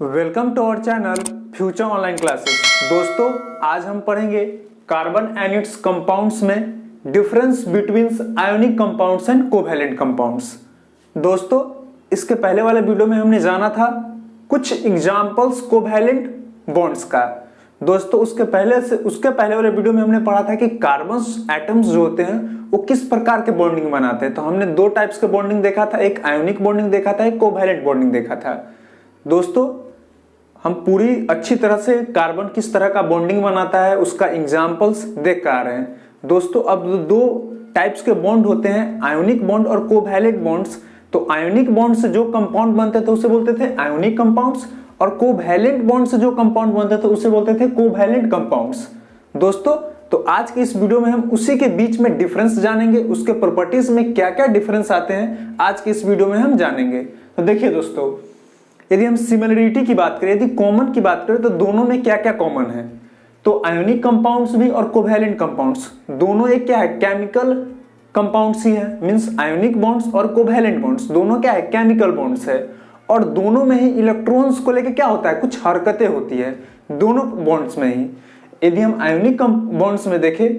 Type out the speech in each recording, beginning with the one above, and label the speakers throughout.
Speaker 1: Welcome to our channel future online classes. दोस्तों, आज हम पढ़ेंगे कार्बन एंड इट्स कंपाउंड्स में difference between ionic compounds and covalent compounds. दोस्तों, इसके पहले वाले वीडियो में हमने जाना था कुछ एग्जांपल्स कोवैलेंट बॉन्ड्स का। दोस्तों, उसके पहले वाले वीडियो में हमने पढ़ा था कि कार्बन एटम्स जो होते हैं वो किस प्रकार के बॉन्डिंग बनाते हैं। तो हमने दो टाइप्स के बॉन्डिंग देखा था, एक आयोनिक बॉन्डिंग देखा था, एक कोवैलेंट बॉन्डिंग देखा था। दोस्तों, हम पूरी अच्छी तरह से कार्बन किस तरह का बॉन्डिंग बनाता है उसका एग्जांपल्स देख कर आ रहे हैं। दोस्तों, अब दो टाइप्स के बॉन्ड होते हैं, आयोनिक बॉन्ड और कोवैलेंट बॉन्ड्स। तो आयोनिक बॉन्ड से जो कंपाउंड बनते थे उसे बोलते थे आयोनिक कंपाउंड्स, और कोवैलेंट बॉन्ड से जो कंपाउंड बनते थे उसे बोलते थे कोवैलेंट कंपाउंड्स। दोस्तों, तो आज के इस वीडियो में हम उसी के बीच में डिफरेंस जानेंगे, उसके प्रॉपर्टीज में क्या क्या डिफरेंस आते हैं आज के इस वीडियो में हम जानेंगे। तो देखिए दोस्तों, यदि हम सिमिलरिटी की बात करें, यदि कॉमन की बात करें, तो दोनों में क्या क्या कॉमन है। तो आयोनिक कंपाउंड्स भी और कोवैलेंट कंपाउंड्स दोनों एक क्या है, केमिकल कंपाउंड्स ही है। मींस आयोनिक बॉन्ड्स और कोवैलेंट बॉन्ड्स दोनों क्या है, केमिकल बॉन्ड्स है। और दोनों में ही इलेक्ट्रॉन्स को लेकर क्या होता है, कुछ हरकतें होती है दोनों बॉन्ड्स में ही। यदि हम आयोनिक बॉन्ड्स में देखें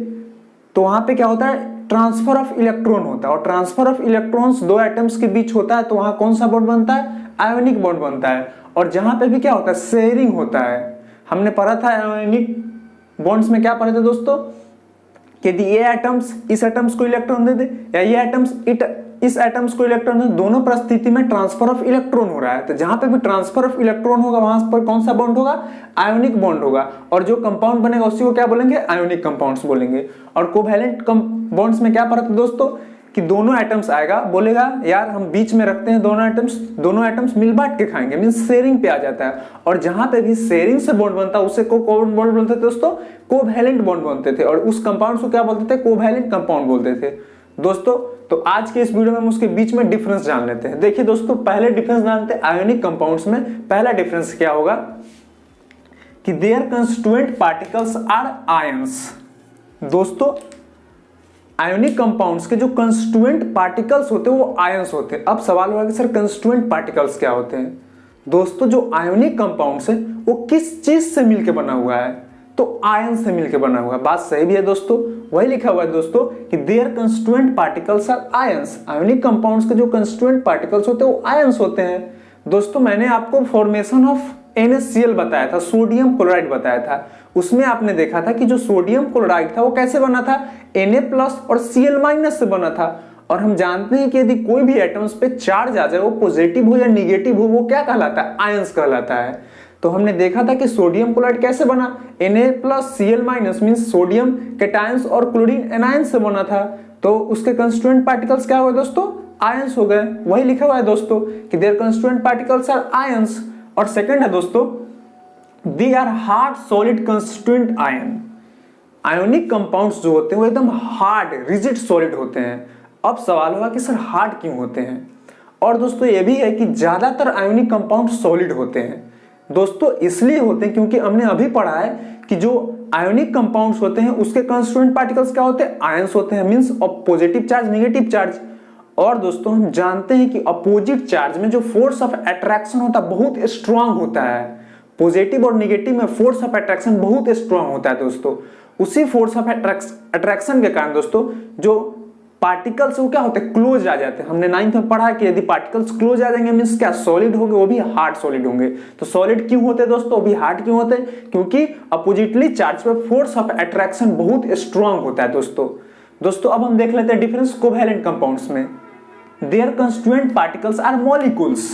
Speaker 1: तो वहां पे क्या होता है, ट्रांसफर ऑफ इलेक्ट्रॉन होता है, और ट्रांसफर ऑफ इलेक्ट्रॉन्स दो एटम्स के बीच होता है, तो वहां कौन सा बॉन्ड बनता है, आयोनिक बॉन्ड बनता है। और जहां पे भी क्या होता है, शेयरिंग होता है। हमने पढ़ा था आयोनिक बॉन्ड्स में क्या पढ़े थे दोस्तों, यदि ये एटम्स इस एटम्स को इलेक्ट्रॉन दे दे या ये एटम्स इस एटम्स को इलेक्ट्रॉन दे, दोनों परिस्थिति में ट्रांसफर ऑफ इलेक्ट्रॉन हो रहा है। तो जहां पे भी ट्रांसफर ऑफ इलेक्ट्रॉन होगा वहां पर कौन सा बॉन्ड होगा, आयोनिक बॉन्ड होगा। और जो कंपाउंड बनेगा उसी को क्या बोलेंगे, आयोनिक कंपाउंड्स बोलेंगे। और कोवैलेंट बॉन्ड्स में क्या पढ़ा था दोस्तों, कि दोनों एटम्स आएगा, बोलेगा यार हम बीच में रखते हैं दोनों एटम्स मिल बांट के खाएंगे, मींस शेयरिंग पे आ जाता है। और जहां पे भी शेयरिंग से बॉन्ड बनता है उसे कौन बॉन्ड बोलते थे दोस्तों, कोवैलेंट बॉन्ड बनते थे। और उस कंपाउंड को क्या बोलते थे, कोवैलेंट कंपाउंड बोलते थे। दोस्तों, तो आज के इस वीडियो में हम उसके बीच में डिफरेंस जान लेते हैं। देखिए दोस्तों, पहले डिफरेंस जानते हैं आयोनिक कंपाउंड्स में। पहला डिफरेंस क्या होगा कि their constituent particles are ions. दोस्तों, आयोनिक कंपाउंड्स के जो कंस्टिट्यूएंट पार्टिकल्स होते हैं वो आयंस होते हैं। अब सवाल होगा कि सर कंस्टिट्यूएंट पार्टिकल्स क्या होते हैं। दोस्तों, जो आयोनिक कंपाउंड्स है वो किस चीज से मिलकर बना हुआ है, तो आयन से मिलकर बना हुआ है। बात सही भी है दोस्तों, वही लिखा हुआ है दोस्तों कि their constituent particles are ions. Ionic compounds के जो कंस्टिट्यूएंट पार्टिकल्स होते हैं वो आयंस होते हैं। दोस्तों, मैंने आपको फॉर्मेशन ऑफ NaCl बताया था, सोडियम क्लोराइड बताया था। उसमें आपने देखा था कि जो सोडियम क्लोराइड था वो कैसे बना था, Na+ और Cl- से बना था। और हम जानते हैं कि यदि कोई भी एटम्स पे चार्ज आ जाए, वो पॉजिटिव हो या निगेटिव हो, वो क्या कहलाता है, आयंस कहलाता है। तो हमने देखा था कि सोडियम क्लोराइड कैसे बना, Na+ Cl- means sodium cations और क्लोरीन एनायंस से बना था। तो उसके कंस्टिट्यूएंट पार्टिकल्स क्या हुए दोस्तों, आयंस हो गए। वही लिखा हुआ है दोस्तों कि their constituent particles are ions. और सेकंड है दोस्तों, they are hard solid constituent ion. Ionic compounds जो होते हैं वो एकदम हार्ड रिजिड सॉलिड होते हैं। अब सवाल होगा कि सर हार्ड क्यों होते हैं। और दोस्तों, ये भी है कि ज्यादातर आयोनिक कंपाउंड सॉलिड होते हैं। दोस्तों, इसलिए होते हैं क्योंकि हमने अभी पढ़ा है कि जो आयोनिक कंपाउंड्स होते हैं उसके कंस्टिट्यूएंट पार्टिकल्स क्या होते हैं, आयंस होते हैं, means positive charge negative charge. और दोस्तों, हम जानते हैं कि अपोजिट चार्ज में जो फोर्स ऑफ अट्रैक्शन होता है बहुत स्ट्रांग होता है। पॉजिटिव और नेगेटिव में फोर्स ऑफ अट्रैक्शन बहुत स्ट्रांग होता है दोस्तों। उसी फोर्स ऑफ अट्रैक्शन के कारण दोस्तों जो पार्टिकल्स वो क्या होते हैं, क्लोज आ जाते हैं। हमने 9th में पढ़ा कि यदि पार्टिकल्स क्लोज आ जाएंगे मींस क्या, सॉलिड होंगे, वो भी हार्ड सॉलिड होंगे। तो सॉलिड क्यों होते हैं दोस्तों, वो भी हार्ड क्यों होते हैं, क्योंकि अपोजिटली चार्ज पे फोर्स ऑफ अट्रैक्शन बहुत स्ट्रांग होता है दोस्तों, अब हम देख लेते हैं डिफरेंस कोवैलेंट कंपाउंड्स में। Their constituent particles are molecules.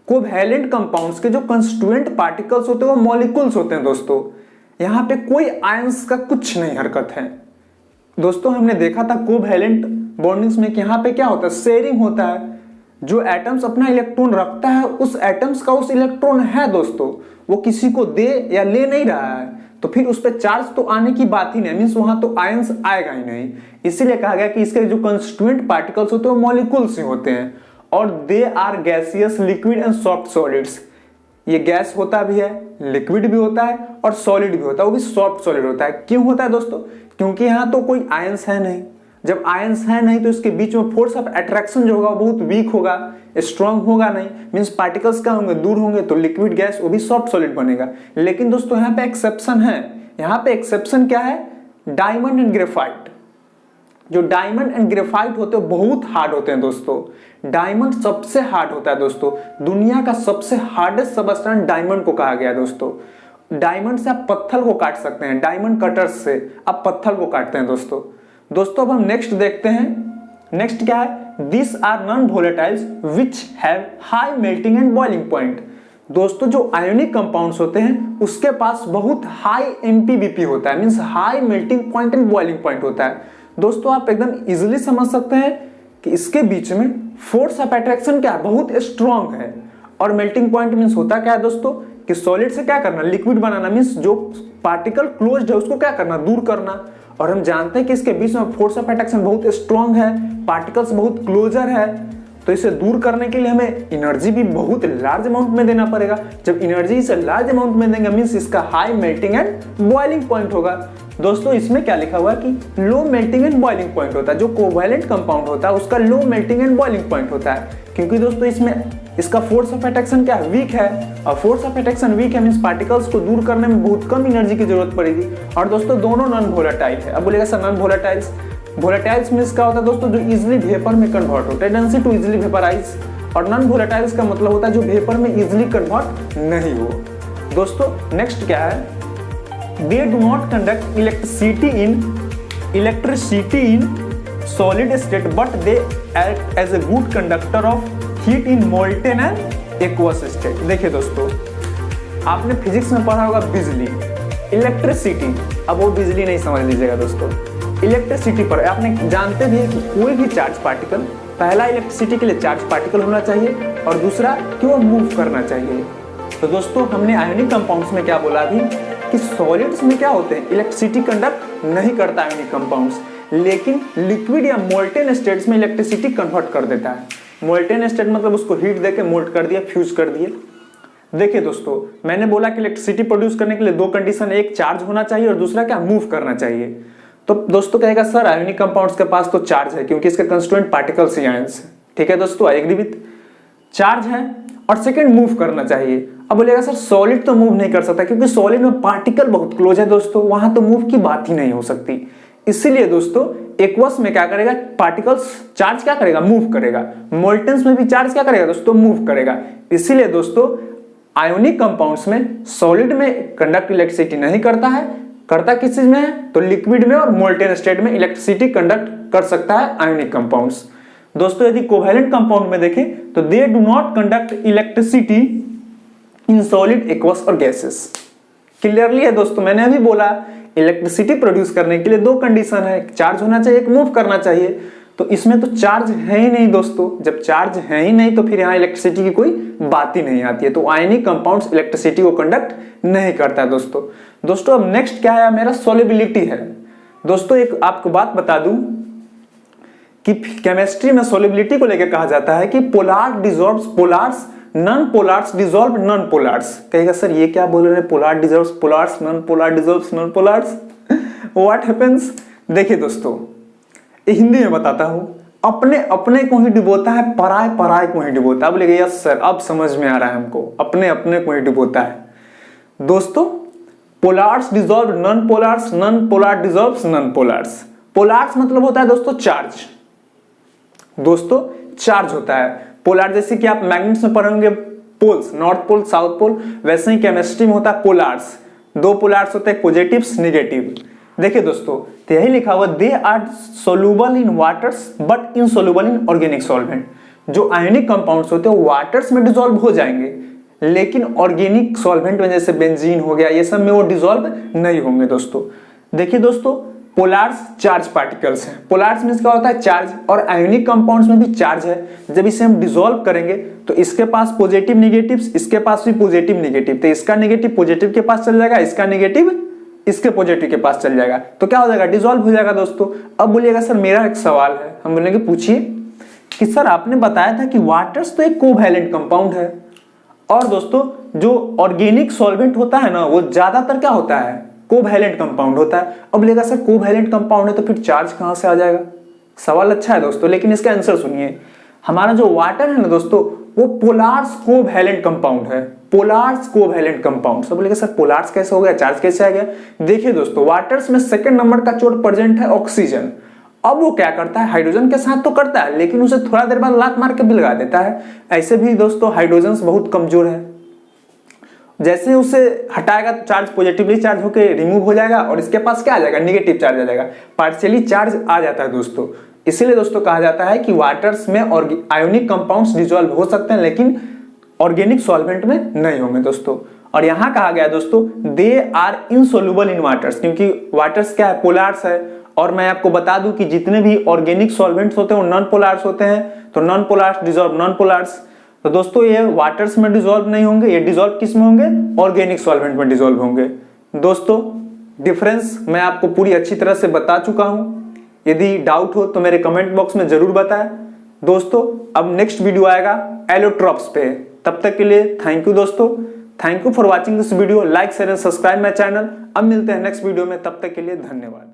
Speaker 1: Covalent compounds के जो कंस्टिट्यूएंट पार्टिकल्स होते हैं वो मॉलिक्यूल्स होते हैं दोस्तों। यहां पे कोई आयंस का कुछ नहीं हरकत है। दोस्तों, हमने देखा था कोवैलेंट बॉन्डिंग्स में कि यहां पे क्या होता है, शेयरिंग होता है। जो एटम्स अपना इलेक्ट्रॉन रखता है उस एटम्स का उस इलेक्ट्रॉन है दोस्तों, वो किसी को दे या ले नहीं रहा है, तो फिर उस पर चार्ज तो आने की बात ही नहीं, मींस वहां तो आयंस आएगा ही नहीं। इसीलिए कहा गया कि इसके जो कंस्टिट्यूएंट पार्टिकल्स होते हैं वो मॉलिक्यूल्स ही होते हैं। और they are gaseous, liquid and soft solids. ये गैस होता भी है, लिक्विड भी होता है और सॉलिड भी होता है, वो भी सॉफ्ट सॉलिड होता है। क्यों होता है दोस्तों, क्योंकि यहां तो कोई आयंस है नहीं। जब आयंस है नहीं तो इसके बीच में फोर्स ऑफ अट्रैक्शन जो होगा वो बहुत वीक होगा, स्ट्रांग होगा नहीं, मींस पार्टिकल्स क्या होंगे, दूर होंगे, तो लिक्विड गैस वो भी सॉफ्ट सॉलिड बनेगा। लेकिन दोस्तों यहाँ पे एक्सेप्शन है, यहाँ पे एक्सेप्शन क्या है, डायमंड एंड ग्रेफाइट। जो डायमंड एंड ग्रेफाइट होते हैं बहुत हार्ड होते हैं दोस्तों, डायमंड सबसे हार्ड होता है दोस्तों, दुनिया का सबसे हार्डेस्ट सबस्टेंस डायमंड को कहा गया है दोस्तों। डायमंड से आप पत्थर को काट सकते हैं, डायमंड कटर्स से आप पत्थर को काटते हैं दोस्तों। अब हम नेक्स्ट देखते हैं, नेक्स्ट क्या है, this are non volatiles which have high melting and boiling point. दोस्तों जो आयोनिक कंपाउंड्स होते हैं उसके पास बहुत हाई एमपीबीपी होता है, means high melting point and boiling point होता है। दोस्तों आप एकदम इजीली समझ सकते हैं कि इसके बीच में फोर्स ऑफ अट्रैक्शन क्या है, बहुत स्ट्रांग है। और मेल्टिंग पॉइंट मींस होता क्या है दोस्तों कि सॉलिड से क्या करना, लिक्विड बनाना, मींस जो पार्टिकल क्लोज्ड है उसको क्या करना, दूर करना। और हम जानते हैं कि इसके बीच में फोर्स ऑफ अट्रैक्शन बहुत स्ट्रांग है, पार्टिकल्स बहुत क्लोजर है, तो इसे दूर करने के लिए हमें एनर्जी भी बहुत लार्ज अमाउंट में देना पड़ेगा। जब एनर्जी इसे लार्ज अमाउंट में देंगे मींस इसका high melting and boiling point होगा। दोस्तों इसमें क्या लिखा हुआ है कि low melting and boiling point होता है, जो कोवैलेंट कंपाउंड होता है उसका low melting and boiling point होता है, क्योंकि दोस्तों इसमें इसका फोर्स ऑफ अट्रैक्शन क्या है, वीक है। और फोर्स ऑफ अट्रैक्शन वीक है मींस पार्टिकल्स को दूर करने में बहुत कम एनर्जी की जरूरत पड़ेगी। और दोस्तों दोनों नॉन वोलेटाइल है। अब बोलेगा sir non volatiles, volatiles means क्या होता है दोस्तों, जो इजीली वेपर में कन्वर्ट होता है, टेंडेंसी टू इजीली वेपराइज। और नॉन वोलेटाइल्स का मतलब होता है जो वेपर में इजीली कन्वर्ट नहीं हो। दोस्तों नेक्स्ट क्या है, they do not conduct electricity in solid state but they act as a good conductor of heat in molten and aqueous state. देखिए दोस्तों आपने फिजिक्स में पढ़ा होगा बिजली, इलेक्ट्रिसिटी, अब वो बिजली नहीं समझ लीजिएगा दोस्तों, इलेक्ट्रिसिटी पर आपने जानते भी है कि कोई भी चार्ज पार्टिकल, पहला इलेक्ट्रिसिटी के लिए चार्ज पार्टिकल होना चाहिए और दूसरा कि वो मूव करना चाहिए। तो दोस्तों हमने आयोनिक कंपाउंड्स में क्या बोला अभी कि सॉलिड्स में क्या होते हैं, इलेक्ट्रिसिटी कंडक्ट नहीं करता आयोनिक कंपाउंड्स, लेकिन लिक्विड या मोल्टेन स्टेट्स में इलेक्ट्रिसिटी कन्वर्ट कर देता है। मोल्टेन स्टेट मतलब उसको हीट देके मोल्ट कर दिया, फ्यूज कर दिए। देखिए दोस्तों मैंने बोला कि इलेक्ट्रिसिटी प्रोड्यूस करने के लिए दो कंडीशन, एक चार्ज होना चाहिए और दूसरा क्या, मूव करना चाहिए। तो दोस्तों कहेगा सर आयोनिक कंपाउंड्स के पास तो चार्ज है क्योंकि इसके कंस्टिट्यूएंट पार्टिकल्स ही आयंस है। ठीक है दोस्तों, आई एग्री विथ, चार्ज है और सेकंड मूव करना चाहिए। अब बोलेगा सर सॉलिड तो मूव नहीं कर सकता क्योंकि सॉलिड में पार्टिकल बहुत क्लोज है दोस्तों, वहां तो मूव की बात ही नहीं हो सकती। इसीलिए दोस्तों एक्वस में क्या करेगा, पार्टिकल्स चार्ज क्या करेगा, मूव करेगा। मोल्टेंस में भी चार्ज क्या करेगा दोस्तों, मूव करेगा। इसीलिए दोस्तों आयोनिक कंपाउंड्स में सॉलिड में कंडक्ट इलेक्ट्रिसिटी नहीं करता है, करता किस चीज में है, तो लिक्विड में और मोल्टेन स्टेट में इलेक्ट्रिसिटी कंडक्ट कर सकता है आयोनिक कंपाउंड्स। दोस्तों यदि कोवैलेंट कंपाउंड में देखें तो दे do not conduct electricity in solid, aqueous और गैसेस। क्लियरली है दोस्तों, मैंने अभी बोला इलेक्ट्रिसिटी प्रोड्यूस करने के लिए दो कंडीशन है, एक चार्ज होना चाहिए, एक मूव करना चाहिए। तो इसमें तो चार्ज है ही नहीं दोस्तों, जब चार्ज है ही नहीं तो फिर यहाँ इलेक्ट्रिसिटी की कोई बात ही नहीं आती है। तो आयनिक कंपाउंड्स इलेक्ट्रिसिटी को कंडक्ट नहीं करता है दोस्तों। अब नेक्स्ट क्या है मेरा, सोलिबिलिटी है। दोस्तों एक आपको बात बता दूं कि केमिस्ट्री में सोलिबिलिटी को लेकर कहा जाता है कि polar dissolves polars, non polars dissolve non polars. कहेगा सर ये क्या बोल रहे हैं, polar dissolves polars, non polar dissolves non polars, what happens. देखिए दोस्तों हिंदी में बताता हूं, अपने अपने को ही डुबोता है, पराय पराय को ही डुबोता है। बोलेगा यस सर अब समझ में आ रहा है हमको, अपने अपने को ही डुबोता है। दोस्तों polars dissolve non polars, non polar dissolves non polars. Polars मतलब होता है दोस्तों चार्ज, दोस्तों चार्ज होता है। पोलार जैसे कि आप मैग्नेट्स में पढ़ेंगे poles, north pole south pole, वैसे ही केमिस्ट्री में होता है पोलार्स, दो पोलार्स होते हैं, पॉजिटिव्स नेगेटिव। देखिए दोस्तों तो यही लिखा हुआ they are soluble in waters but insoluble in organic solvent. जो आयोनिक कंपाउंड्स होते हैं वाटर्स में डिसॉल्व हो जाएंगे लेकिन ऑर्गेनिक सॉल्वेंट में जैसे बेंजीन हो गया ये सब में वो डिसॉल्व नहीं होंगे दोस्तों। देखिए दोस्तों पोलार्स चार्ज पार्टिकल्स हैं, पोलार्स मींस क्या होता है चार्ज, और आयोनिक कंपाउंड्स में भी चार्ज है। जब इसे हम डिसॉल्व करेंगे तो इसके पास पॉजिटिव नेगेटिव्स, इसके पास भी पॉजिटिव नेगेटिव, तो इसका नेगेटिव पॉजिटिव के पास चल जाएगा, इसका नेगेटिव इसके पॉजिटिव के पास चल जाएगा, तो क्या हो जाएगा डिसॉल्व हो जाएगा दोस्तों। अब बोलिएगा सर मेरा एक सवाल है, हम बोलेंगे पूछिए कि सर आपने बताया था कि वाटर्स तो एक कोवैलेंट कंपाउंड है और दोस्तों जो ऑर्गेनिक सॉल्वेंट होता है ना वो ज्यादातर क्या होता है कोवैलेंट कंपाउंड होता है। अब बोलेगा सर कोवैलेंट कंपाउंड है तो फिर चार्ज कहां से आ जाएगा, सवाल अच्छा है दोस्तों, लेकिन इसका आंसर सुनिए। हमारा जो वाटर है ना दोस्तों, वो पोलार्स कोवैलेंट कंपाउंड है। पोलार्स कोवैलेंट कंपाउंड। सब बोलेंगे सर पोलार्स कैसे हो गया, चार्ज कैसे आ गया? देखिए दोस्तों, वाटर्स में सेकंड नंबर का चोट प्रेजेंट है ऑक्सीजन। अब वो क्या करता है, हाइड्रोजन के साथ तो करता है, लेकिन उसे थोड़ा देर बाद लात मार के बिलगा देता है। ऐसे भी दोस्तों हाइड्रोजन बहुत कमजोर है, जैसे उसे हटाएगा तो चार्ज पॉजिटिवली चार्ज होकर रिमूव हो जाएगा और इसके पास क्या आ जाएगा, निगेटिव चार्ज आ जाएगा, पार्शियली चार्ज आ जाता है दोस्तों। इसीलिए दोस्तों कहा जाता है कि वाटर्स में आयोनिक कंपाउंड्स डिसॉल्व हो सकते हैं, लेकिन ऑर्गेनिक सॉल्वेंट में नहीं होंगे दोस्तों। और यहां कहा गया दोस्तों they are insoluble in waters, क्योंकि वाटर्स क्या है, पोलार्स है। और मैं आपको बता दूं कि जितने भी ऑर्गेनिक सॉल्वेंट्स होते हैं वो नॉन पोलार्स होते हैं, तो नॉन पोलार्स डिसॉल्व नॉन पोलार्स। तो दोस्तों ये वाटर्स में डिसॉल्व नहीं होंगे, ये डिसॉल्व किस में होंगे, ऑर्गेनिक सॉल्वेंट में डिसॉल्व होंगे। दोस्तों डिफरेंस मैं आपको पूरी अच्छी तरह से बता चुका हूं। यदि डाउट हो तो मेरे कमेंट बॉक्स में जरूर बताएं दोस्तों। अब नेक्स्ट वीडियो आएगा एलोट्रॉप्स पे। तब तक के लिए थैंक यू दोस्तों। Thank you for watching this video. Like share and subscribe my channel. अब मिलते हैं नेक्स्ट वीडियो में, तब तक के लिए धन्यवाद।